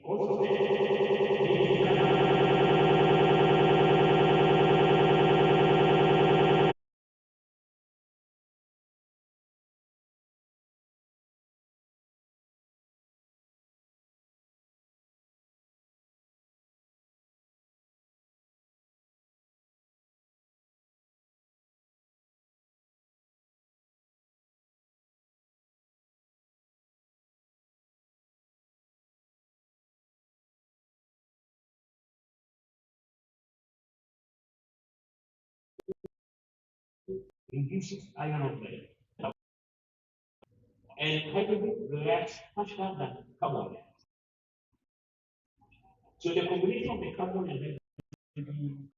Also, reduces iron oxide. And hydrogen reacts faster than carbon. So the combination of the carbon and hydrogen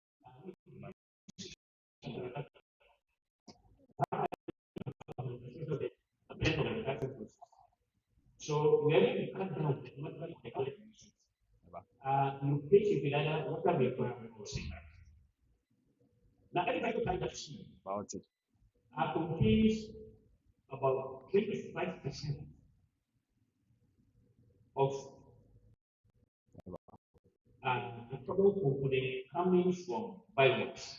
so we are going to cut down the number of the carbon emissions. You replace it with either water vapor or cigarette. Now, every hydrogen that see About it. contains about 25% of the carbon component coming from biomass.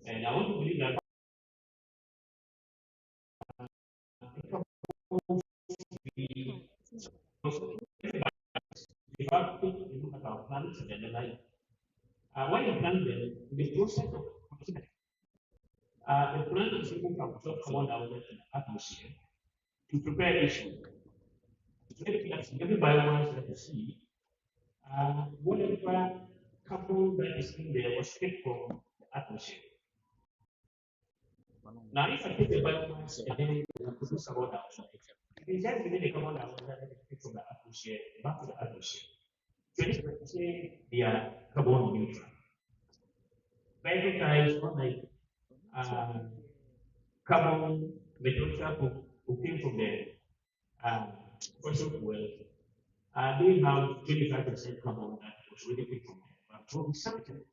And I want to believe that if I take a look at our plants and the like, when you plant them, in the process of the plant is able to absorb carbon dioxide in the atmosphere to prepare issue. Every biomass that you see, whatever carbon that is in there was taken from the atmosphere. Now, if I take the biomass and then produce carbon dioxide, it is just giving the carbon dioxide that is taken from the atmosphere back to the atmosphere. So this is say they are carbon neutral. Vehicle types, unlike carbon material who came from the fossil fuel, they have 25% carbon that was really picked from them. But for recycling,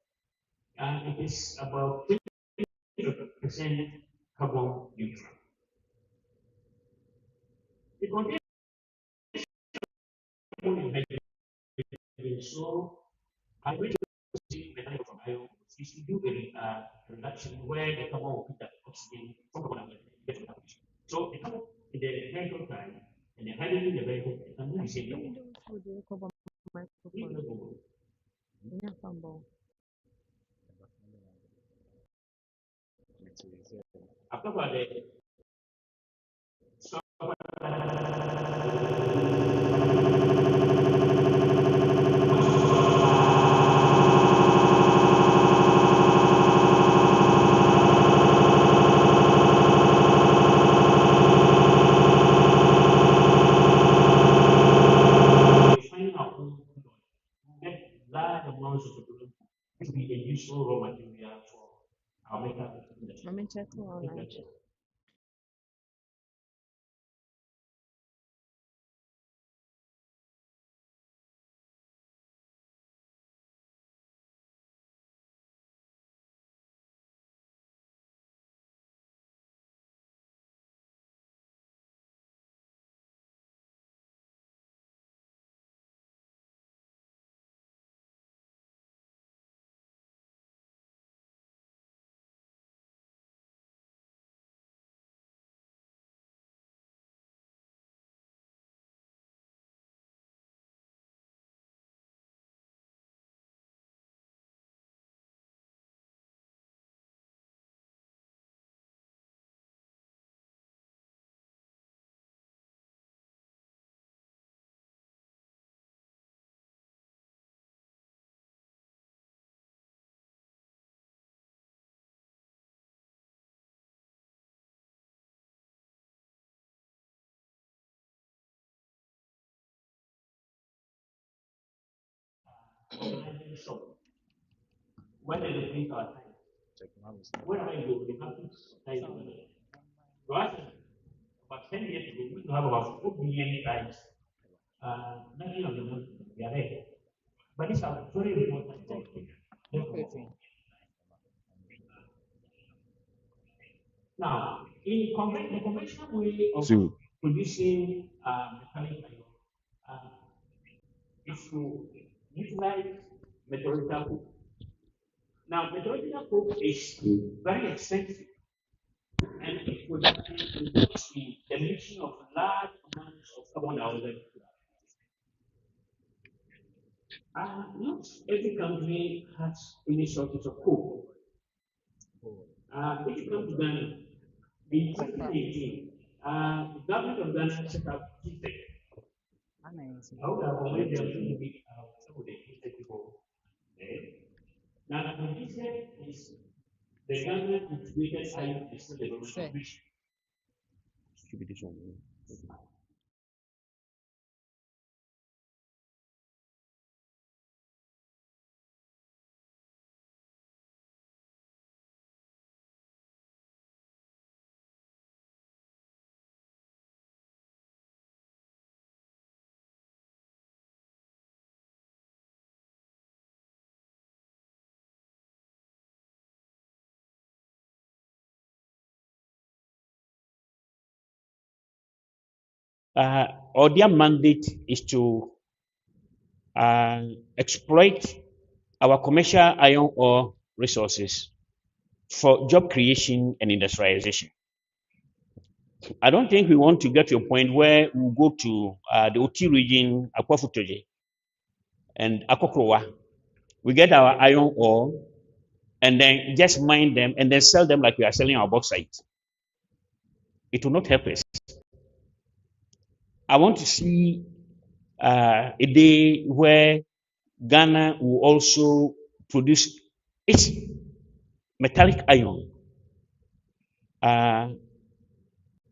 it is about 20% carbon neutral. It contains so I wish to see the type of bio is to do a reduction where the carbon will pick up oxygen from the carbon dioxide. So the carbon in the vehicle time and the hydrogen in the vehicle can be the same. After that, large amounts of petroleum to be a useful raw material for our makeup industry. organizing shop. When they locate our time, wherever you go, they have to supply the money. So I think about 10 years ago, we used to have about 4 billion guys. Nothing of them, they are there. But these are very important things. Now, the conventional way of producing mechanical iron is to utilize metallurgical coke. Now, metallurgical coke is very expensive and it results in the emission of large amounts of carbon dioxide. Not every country has any sources of coke. If you come to Ghana, in 2018, the government of Ghana set up GTEC. I would have already been some of the GTEC people there. Now, the GTEC is the government integrated iron and steel development commission. Or their mandate is to exploit our commercial iron ore resources for job creation and industrialization. I don't think we want to get to a point where we go to the Oti region, Akwafutoje, and Akokrowa. We get our iron ore and then just mine them and then sell them like we are selling our bauxite. It will not help us. I want to see a day where Ghana will also produce its metallic iron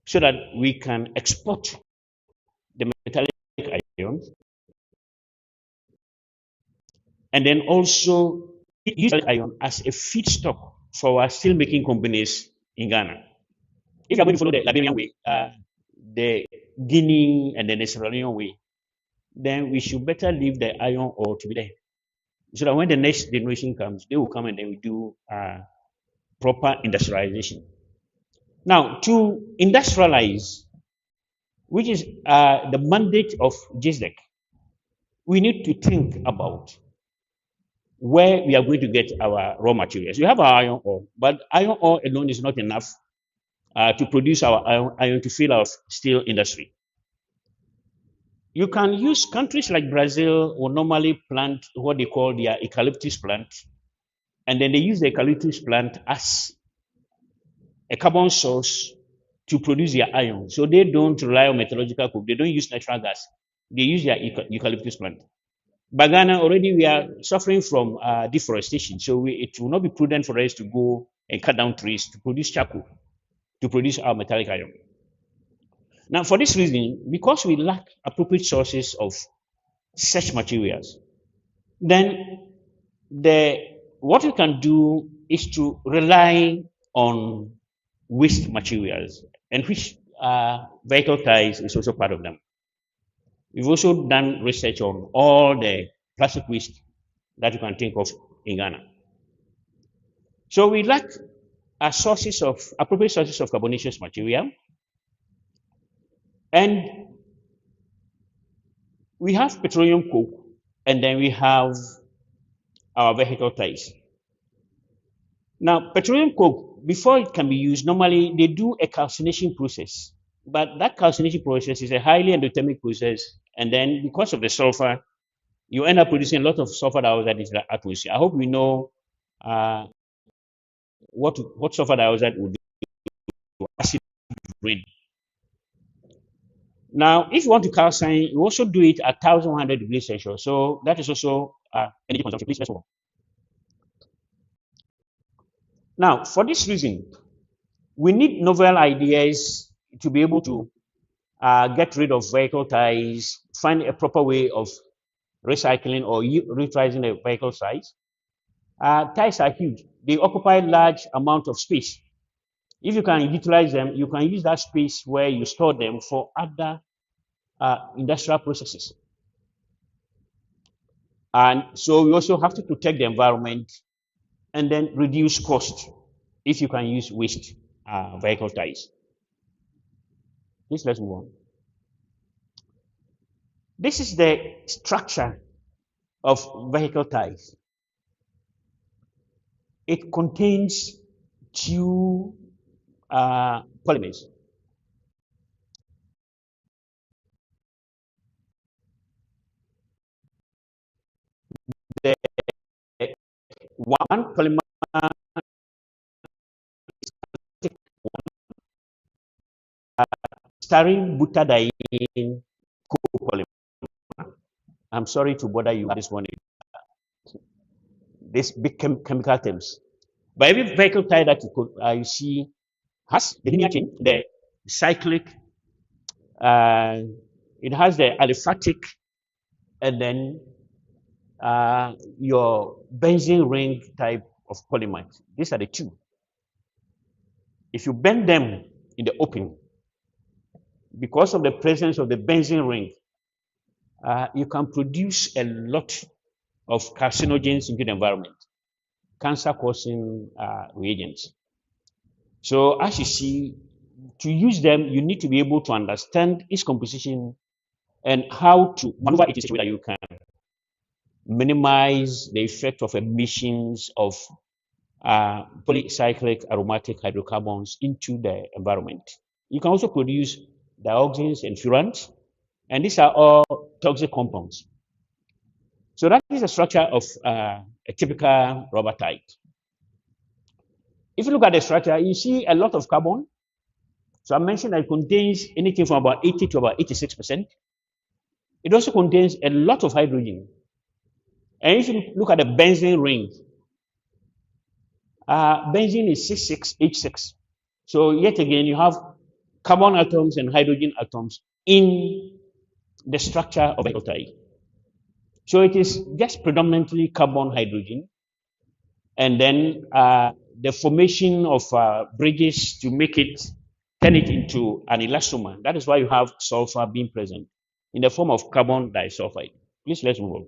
so that we can export the metallic iron and then also use iron as a feedstock for our steel making companies in Ghana. If you are going to follow the Liberian way, the Guinea and then the Sierra Leone way, then we should better leave the iron ore to be there. So that when the next generation comes, they will come and then we do proper industrialization. Now, to industrialize, which is the mandate of GISDEC, we need to think about where we are going to get our raw materials. We have our iron ore, but iron ore alone is not enough to produce our iron to fill our steel industry. You can use countries like Brazil will normally plant what they call their eucalyptus plant, and then they use the eucalyptus plant as a carbon source to produce their iron. So they don't rely on metallurgical coke. They don't use natural gas. They use their eucalyptus plant. But Ghana, already we are suffering from deforestation. So it will not be prudent for us to go and cut down trees to produce charcoal, to produce our metallic iron. Now, for this reason, because we lack appropriate sources of such materials, then what we can do is to rely on waste materials, and which vehicle tires is also part of them. We've also done research on all the plastic waste that you can think of in Ghana. So we lack appropriate sources of carbonaceous material, and we have petroleum coke, and then we have our vehicle tires. Now, petroleum coke, before it can be used, normally they do a calcination process. But that calcination process is a highly endothermic process, and then because of the sulfur, you end up producing a lot of sulfur dioxide in the atmosphere. I hope we know what sulfur dioxide would do to acid rain. Now, if you want to calcine, you also do it at 1,100 degrees Celsius. So that is also energy consumption. Please, let's move on. Now, for this reason, we need novel ideas to be able to get rid of vehicle ties, find a proper way of recycling or reutilizing the vehicle size. Tires are huge. They occupy large amount of space. If you can utilize them, you can use that space where you store them for other industrial processes. And so we also have to protect the environment and then reduce cost if you can use waste vehicle tires. Please let's move on. This is the structure of vehicle tires. It contains two polymers. The one polymer styrene butadiene copolymer. I'm sorry to bother you this morning. These big chemical terms. But every vehicle tire that you see has the linear chain, the cyclic, uh, it has the aliphatic, and then your benzene ring type of polymer. These are the two. If you bend them in the open, because of the presence of the benzene ring, you can produce a lot of carcinogens into the environment, cancer-causing reagents. So as you see, to use them, you need to be able to understand its composition and how to maneuver it in such a way that you can minimize the effect of emissions of polycyclic aromatic hydrocarbons into the environment. You can also produce dioxins and furans, and these are all toxic compounds. So that is the structure of a typical rubber tire. If you look at the structure, you see a lot of carbon. So I mentioned that it contains anything from about 80 to about 86%. It also contains a lot of hydrogen. And if you look at the benzene ring, benzene is 66H6. So yet again, you have carbon atoms and hydrogen atoms in the structure of a tire. So it is just predominantly carbon hydrogen, and then the formation of bridges to make it turn it into an elastomer. That is why you have sulfur being present in the form of carbon disulfide. Please let's move on.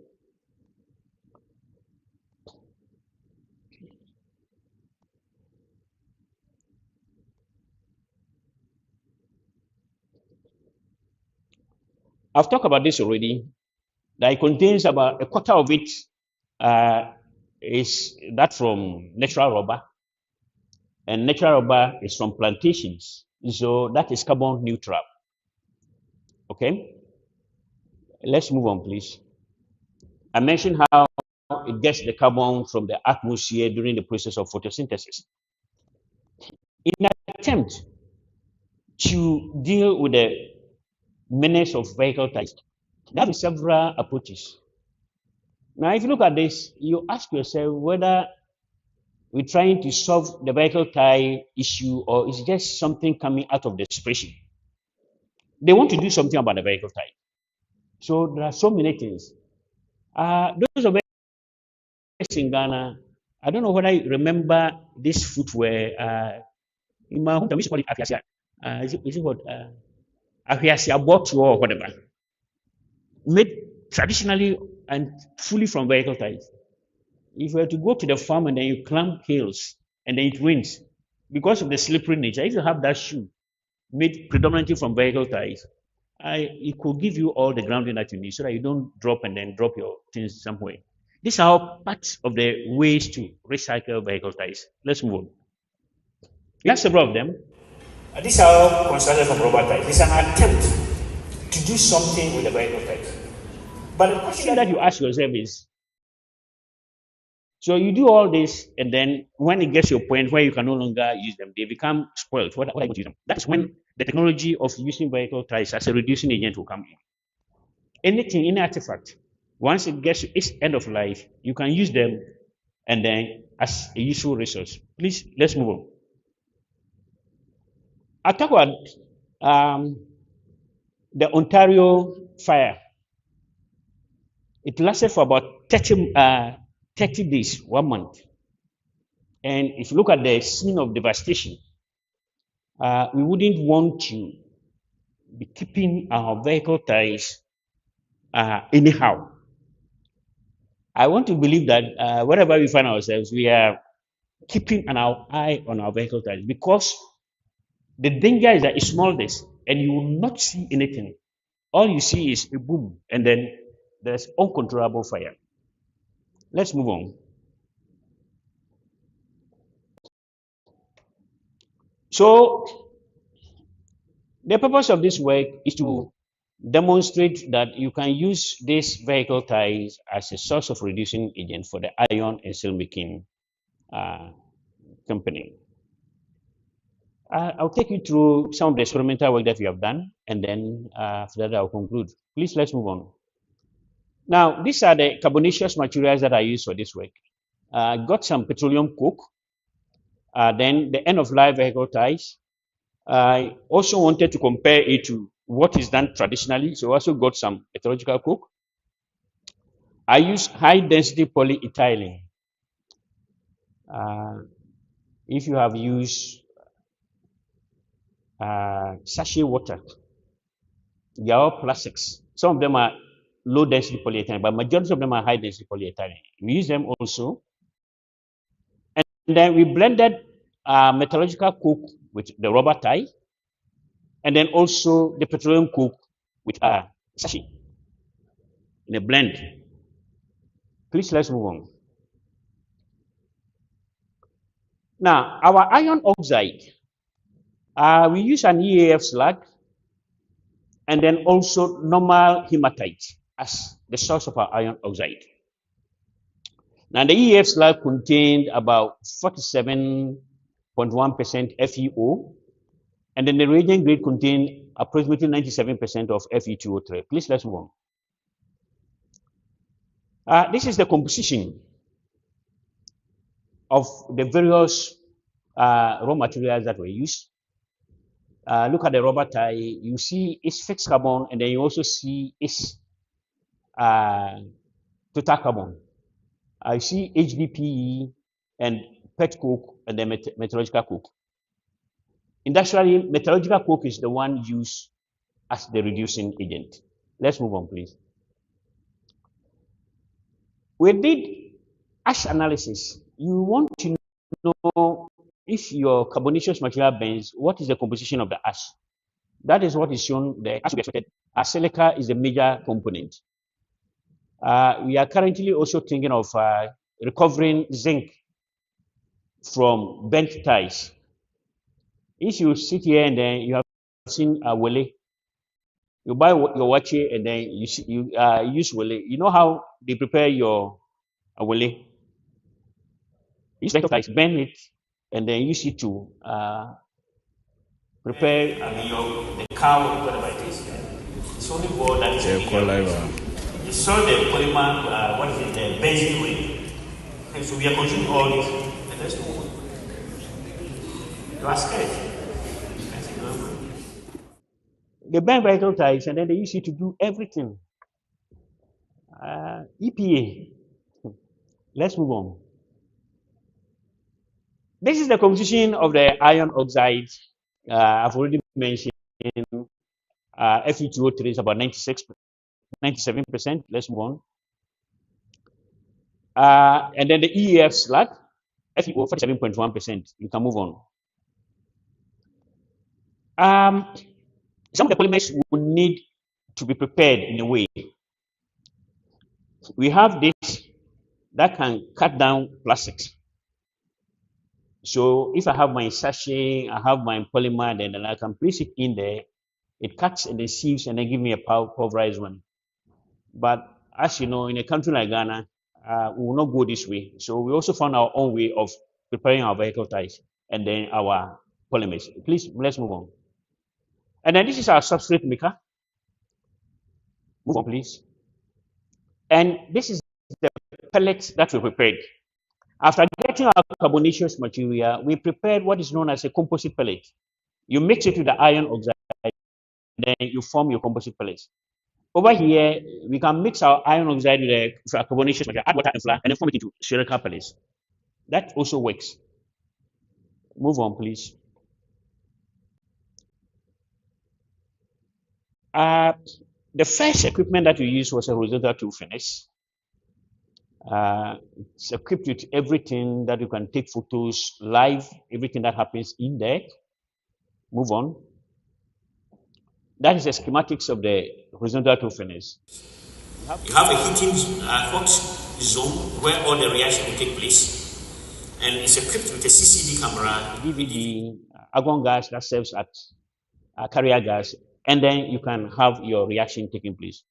I've talked about this already. That it contains about a quarter of it is that from natural rubber, and natural rubber is from plantations. So that is carbon neutral. Okay, let's move on, please. I mentioned how it gets the carbon from the atmosphere during the process of photosynthesis. In an attempt to deal with the menace of vehicle tires, there are several approaches. Now, if you look at this, you ask yourself whether we're trying to solve the vehicle tire issue or it's just something coming out of desperation. They want to do something about the vehicle tire. So there are so many things. Those of us in Ghana, I don't know whether you remember this footwear. In my hometown, we used to call it afiasia. Is it what? Afiasia bottle or whatever. Made traditionally and fully from vehicle tires. If you were to go to the farm and then you climb hills and then it rains, because of the slippery nature, if you have that shoe made predominantly from vehicle tires, it could give you all the grounding that you need so that you don't drop and then drop your things somewhere. These are all parts of the ways to recycle vehicle tires. Let's move on. We have several of them. These are all constructed from rubber tires. It's an attempt to do something with the vehicle tires. But the question that you ask yourself is, so you do all this, and then when it gets to a point where you can no longer use them, they become spoiled. What are you going to use them? That's when the technology of using vehicle tires as a reducing agent will come in. Anything, any artifact, once it gets to its end of life, you can use them and then as a useful resource. Please, let's move on. I'll talk about the Ontario fire. It lasted for about 30 days, 1 month. And if you look at the scene of devastation, we wouldn't want to be keeping our vehicle tires anyhow. I want to believe that wherever we find ourselves, we are keeping an eye on our vehicle tires, because the danger is that it's small this and you will not see anything. All you see is a boom, and then there's uncontrollable fire. Let's move on. So the purpose of this work is to demonstrate that you can use these vehicle tires as a source of reducing agent for the iron and steel making company. I'll take you through some of the experimental work that we have done, and then after that I'll conclude. Please, let's move on. Now, these are the carbonaceous materials that I use for this work. Got some petroleum coke, then the end-of-life vehicle tires. I also wanted to compare it to what is done traditionally, so I also got some metallurgical coke. I use high-density polyethylene. If you have used sachet water, they are all plastics. Some of them are low-density polyethylene, but majority of them are high-density polyethylene. We use them also. And then we blended metallurgical coke with the rubber tie, and then also the petroleum coke with sachet in a blend. Please, let's move on. Now, our iron oxide, we use an EAF slag and then also normal hematite as the source of our iron oxide. Now, the EAF slag contained about 47.1% FeO, and then the reagent grade contained approximately 97% of Fe2O3. Please, let's move on. This is the composition of the various raw materials that were used. Look at the rubber tie, you see its fixed carbon, and then you also see its total carbon. I see HDPE and pet coke and then metallurgical coke. Industrially, metallurgical coke is the one used as the reducing agent. Let's move on, please. We did ash analysis. You want to know if your carbonaceous material burns, what is the composition of the ash? That is what is shown there. As we expected, silica is the major component. We are currently also thinking of recovering zinc from burnt ties. If you sit here and then you have seen a wele, you buy your wache and then you use wele. You know how they prepare your wele? Use burnt ties, burn it, and then use it to prepare the cow, whatever it is. It's only boiled that is you saw the polymer, what is it, the benzene ring. Okay, so we are consuming all this. And let's move on. You are scared. They burn vehicle tires and then they use it to do everything. EPA. Let's move on. This is the composition of the iron oxide. I've already mentioned Fe2O3 is about 97%. Let's move on. And then the EAF slag, FeO 47.1%. You can move on. Some of the polymers will need to be prepared in a way. We have this that can cut down plastics. So if I have my sachet, I have my polymer, then I can place it in there. It cuts and then sieves and then give me a pulverized one. But as you know, in a country like Ghana, we will not go this way. So we also found our own way of preparing our vehicle tires and then our polymers. Please, let's move on. And then this is our substrate maker. Move on, please. And this is the pellet that we prepared. After getting our carbonaceous material, we prepared what is known as a composite pellet. You mix it with the iron oxide, then you form your composite pellets. Over here, we can mix our iron oxide with a carbonaceous material, add water and flour, and then form it into spherical pellets. That also works. Move on, please. Uh, the first equipment that we used was a horizontal tool furnace. It's equipped with everything that you can take photos live, everything that happens in there. Move on. That is the schematics of the horizontal tool furnace. You have a heating hot zone where all the reaction will take place, and it's equipped with a CCD camera, DVD, argon gas that serves as carrier gas, and then you can have your reaction taking place.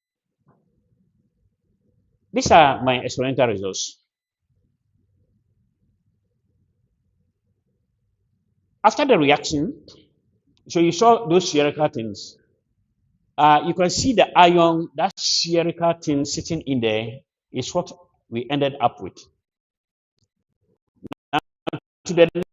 These are my experimental results. After the reaction, so you saw those spherical things. You can see the ion, that spherical thing sitting in there is what we ended up with. Now, to the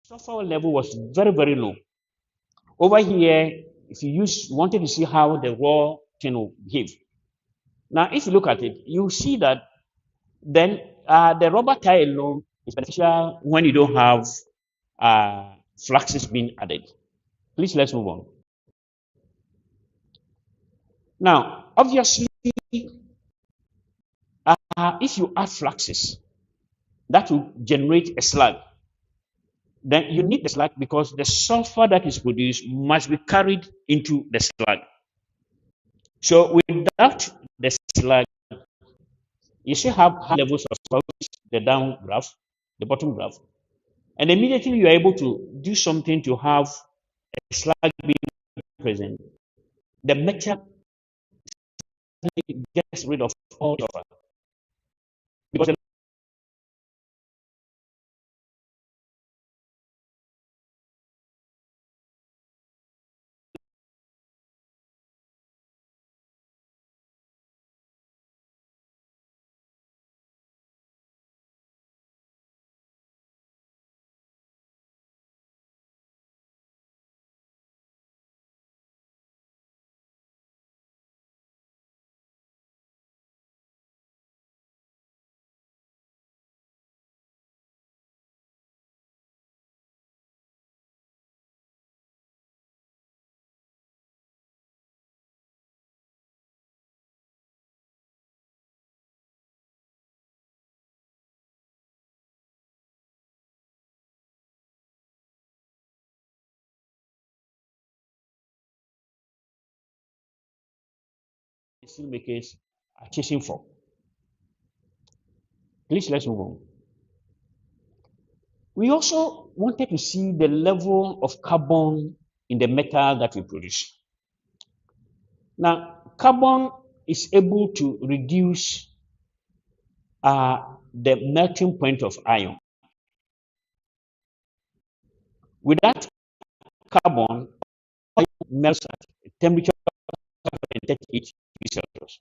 sulfur level was very, very low. Over here, if you wanted to see how the raw thing will behave. Now, if you look at it, you see that then the rubber tire alone is beneficial when you don't have fluxes being added. Please, let's move on. Now, obviously, if you add fluxes, that will generate a slag. then you need the slag because the sulfur that is produced must be carried into the slag. So without the slag, you still have high levels of sulfur, the down graph, the bottom graph, and immediately you are able to do something to have a slag being present. The metal gets rid of all sulfur because the steel makers are chasing for. Please let's move on. We also wanted to see the level of carbon in the metal that we produce. Now, carbon is able to reduce the melting point of iron. Without carbon, iron melts at a temperature of 38 degrees Celsius,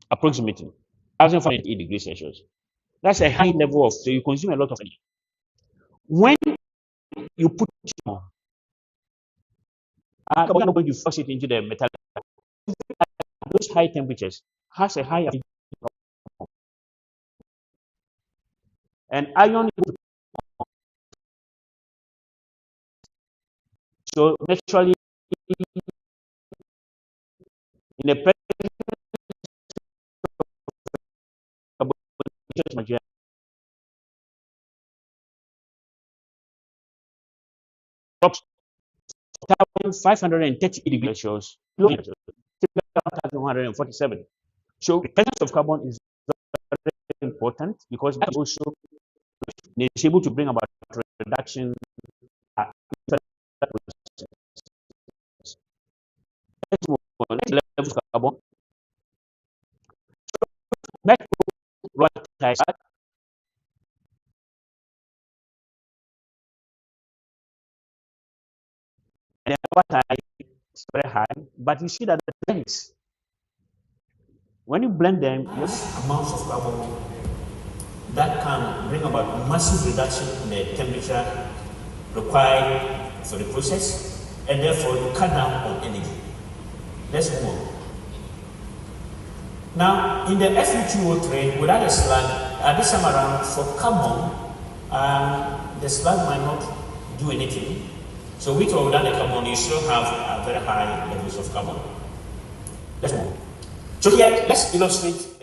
approximately 1,508 degrees Celsius. That's a high level of, so you consume a lot of energy. When you put it on, carbon is not going to force it into the metal. Those high temperatures has a high affinity, and iron, so naturally in the presence of carbonaceous material drops 1,530 degrees Celsius, 1,147. So the presence of carbon is very important because that also is able to bring about reduction. Let's level of carbon. Right side, and the upper side is very high, but you see that the blends. When you blend them, you have Amounts of carbon that can bring about massive reduction in the temperature required for the process, and therefore you cut down on energy. Let's move on. Now, in the FUTO trade, without a slag, this time around for carbon, the slag might not do anything. So with or without the carbon, you still have very high levels of carbon. Let's move on. So here, let's illustrate.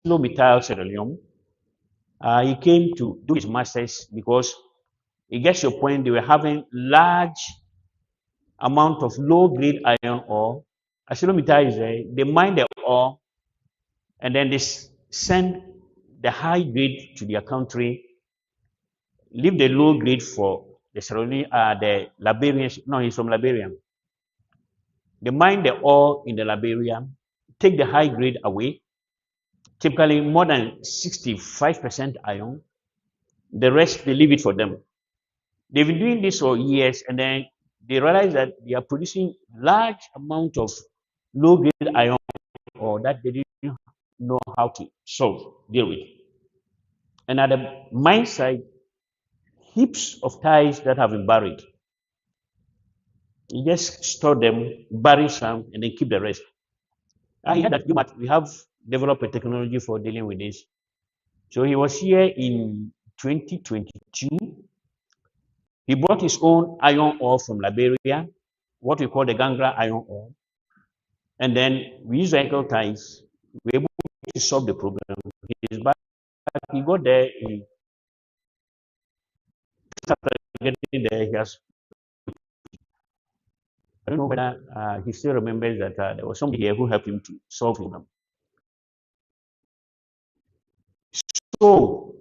methyl cerullium. He came to do his masters because he gets your point. They were having large amount of low grade iron ore. Acrylomethyl is there. They mine the ore and then they send the high grade to their country, leave the low grade for the surrounding, the Liberians. No, he's from Liberia. They mine the ore in the Liberia, take the high grade away, typically more than 65% iron. The rest, they leave it for them. They've been doing this for years, and then they realize that they are producing large amount of low grade iron ore that they didn't know how to deal with. And at the mine site, heaps of ties that have been buried. You just store them, bury some, and then keep the rest. I heard that we have developed a technology for dealing with this. So he was here in 2022. He brought his own iron ore from Liberia, what we call the Gangra iron ore. And then we use vehicle ties. We were able to solve the problem. He's back. He got there. He started getting there. He has. I don't know whether he still remembers that there was somebody here who helped him to solve the problem. So